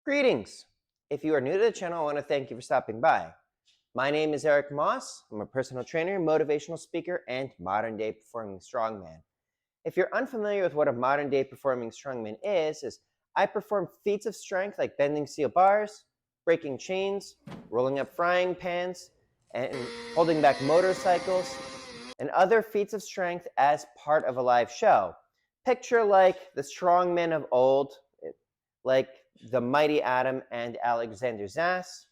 Greetings! If you are new to the channel, I want to thank you for stopping by. My name is Eric Moss. I'm a personal trainer, motivational speaker, and modern-day performing strongman. If you're unfamiliar with what a modern-day performing strongman is I perform feats of strength like bending steel bars, breaking chains, rolling up frying pans, and holding back motorcycles, and other feats of strength as part of a live show. Picture like the strongmen of old, like the mighty Adam and Alexander Zass,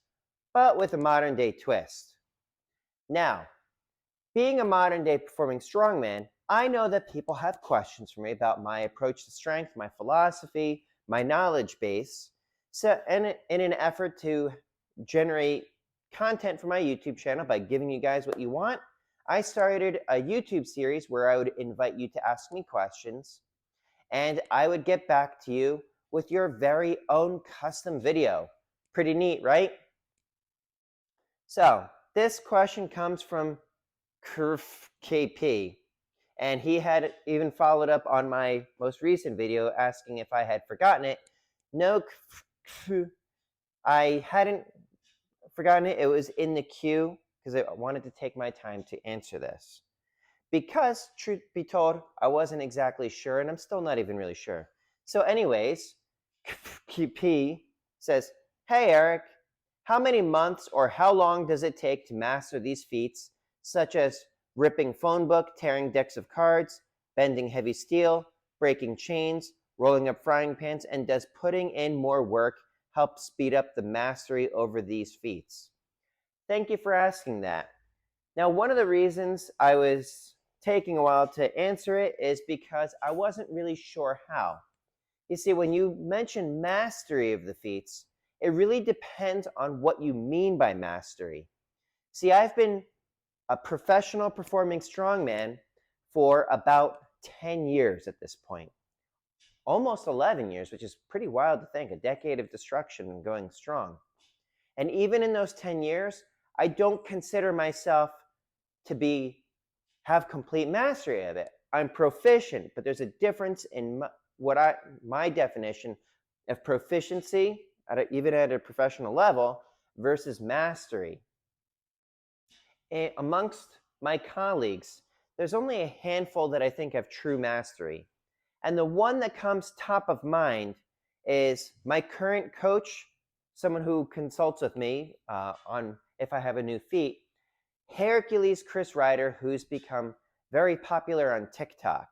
but with a modern day twist. Now, being a modern day performing strongman, I know that people have questions for me about my approach to strength, my philosophy, my knowledge base. So, in an effort to generate content for my YouTube channel by giving you guys what you want, I started a YouTube series where I would invite you to ask me questions, and I would get back to you with your very own custom video. Pretty neat, right? So, this question comes from KP, and he had even followed up on my most recent video asking if I had forgotten it. No, I hadn't forgotten it. It was in the queue because I wanted to take my time to answer this. Because, truth be told, I wasn't exactly sure, and I'm still not even really sure. So anyways, KP says, "Hey Eric, how many months or how long does it take to master these feats, such as ripping phone book, tearing decks of cards, bending heavy steel, breaking chains, rolling up frying pans, and does putting in more work help speed up the mastery over these feats?" Thank you for asking that. Now, one of the reasons I was taking a while to answer it is because I wasn't really sure how. You see, when you mention mastery of the feats, it really depends on what you mean by mastery. See, I've been a professional performing strongman for about 10 years at this point. Almost 11 years, which is pretty wild to think, a decade of destruction and going strong. And even in those 10 years, I don't consider myself to have complete mastery of it. I'm proficient, but there's a difference in my definition of proficiency, even at a professional level, versus mastery. Amongst my colleagues, there's only a handful that I think have true mastery. And the one that comes top of mind is my current coach, someone who consults with me on if I have a new feat, Hercules Chris Ryder, who's become very popular on TikTok.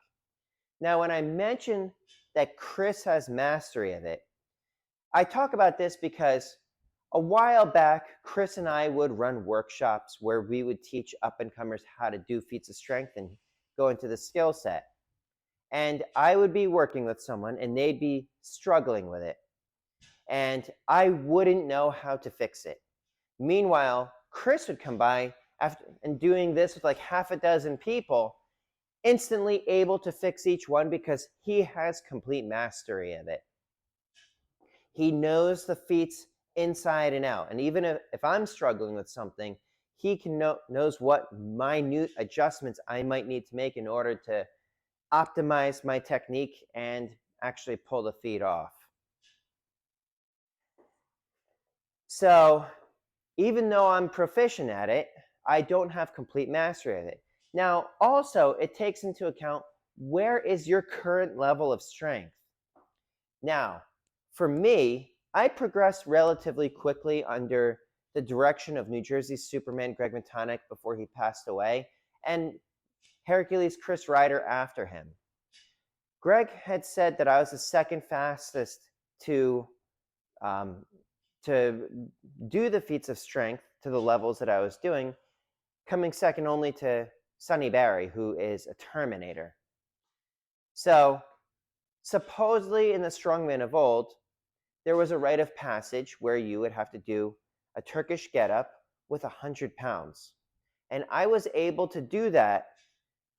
Now, when I mention that Chris has mastery of it, I talk about this because a while back, Chris and I would run workshops where we would teach up-and-comers how to do feats of strength and go into the skill set. And I would be working with someone and they'd be struggling with it. And I wouldn't know how to fix it. Meanwhile, Chris would come by and doing this with like half a dozen people, instantly able to fix each one because he has complete mastery of it. He knows the feats inside and out. And even if I'm struggling with something, he knows what minute adjustments I might need to make in order to optimize my technique and actually pull the feat off. So even though I'm proficient at it, I don't have complete mastery of it. Now, also, it takes into account where is your current level of strength. Now, for me, I progressed relatively quickly under the direction of New Jersey's Superman Greg Matonic before he passed away, and Hercules Chris Ryder after him. Greg had said that I was the second fastest to do the feats of strength to the levels that I was doing, coming second only to Sonny Barry, who is a Terminator. So, supposedly in the strongman of old, there was a rite of passage where you would have to do a Turkish getup with 100 pounds. And I was able to do that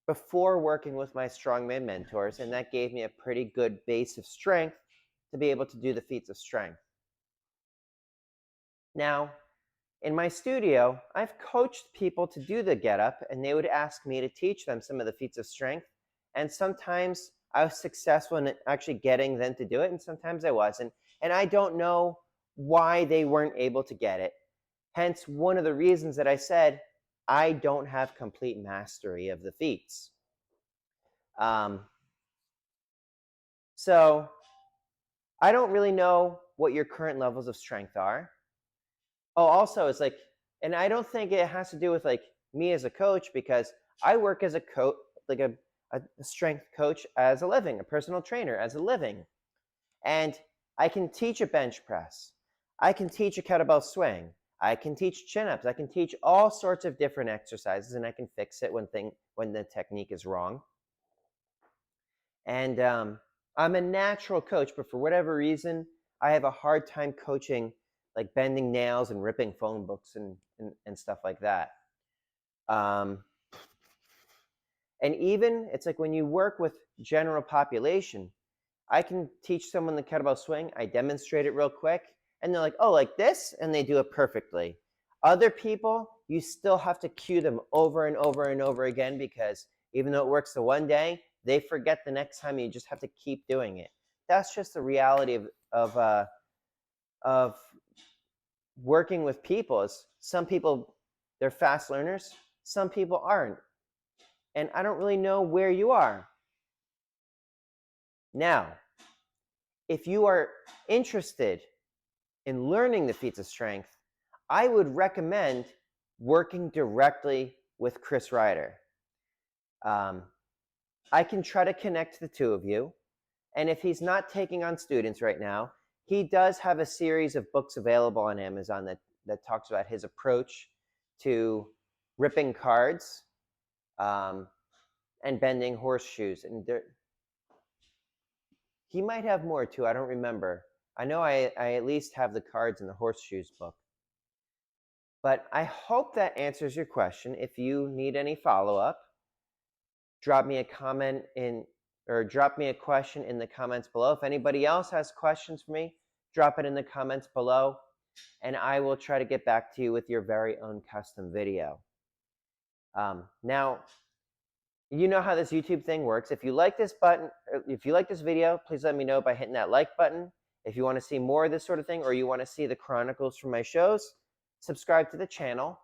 before working with my strongman mentors, and that gave me a pretty good base of strength to be able to do the feats of strength. Now, in my studio, I've coached people to do the getup, and they would ask me to teach them some of the feats of strength, and sometimes I was successful in actually getting them to do it, and sometimes I wasn't. And I don't know why they weren't able to get it. Hence, one of the reasons that I said I don't have complete mastery of the feats. So I don't really know what your current levels of strength are. Oh, also, it's like, and I don't think it has to do with like me as a coach, because I work as a coach, like a strength coach as a living, a personal trainer as a living. And I can teach a bench press. I can teach a kettlebell swing. I can teach chin-ups. I can teach all sorts of different exercises, and I can fix it when the technique is wrong. And I'm a natural coach, but for whatever reason, I have a hard time coaching like bending nails and ripping phone books and stuff like that. And even it's like when you work with general population, I can teach someone the kettlebell swing. I demonstrate it real quick, and they're like, "Oh, like this," and they do it perfectly. Other people, you still have to cue them over and over and over again, because even though it works the one day, they forget the next time. You just have to keep doing it. That's just the reality of working with people. Is some people, they're fast learners, some people aren't, and I don't really know where you are. Now, if you are interested in learning the feats of strength, I would recommend working directly with Chris Ryder. I can try to connect the two of you. And if he's not taking on students right now, he does have a series of books available on Amazon that talks about his approach to ripping cards and bending horseshoes. And he might have more too. I don't remember. I know I at least have the cards in the horseshoes book. But I hope that answers your question. If you need any follow-up, drop me a comment or drop me a question in the comments below. If anybody else has questions for me, drop it in the comments below, and I will try to get back to you with your very own custom video. Now, you know how this YouTube thing works. If you like this video, please let me know by hitting that like button. If you want to see more of this sort of thing, or you want to see the chronicles from my shows, subscribe to the channel.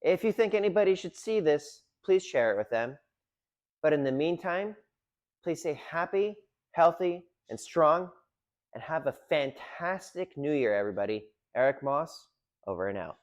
If you think anybody should see this, please share it with them. But in the meantime, please stay happy, healthy, and strong, and have a fantastic new year, everybody. Eric Moss, over and out.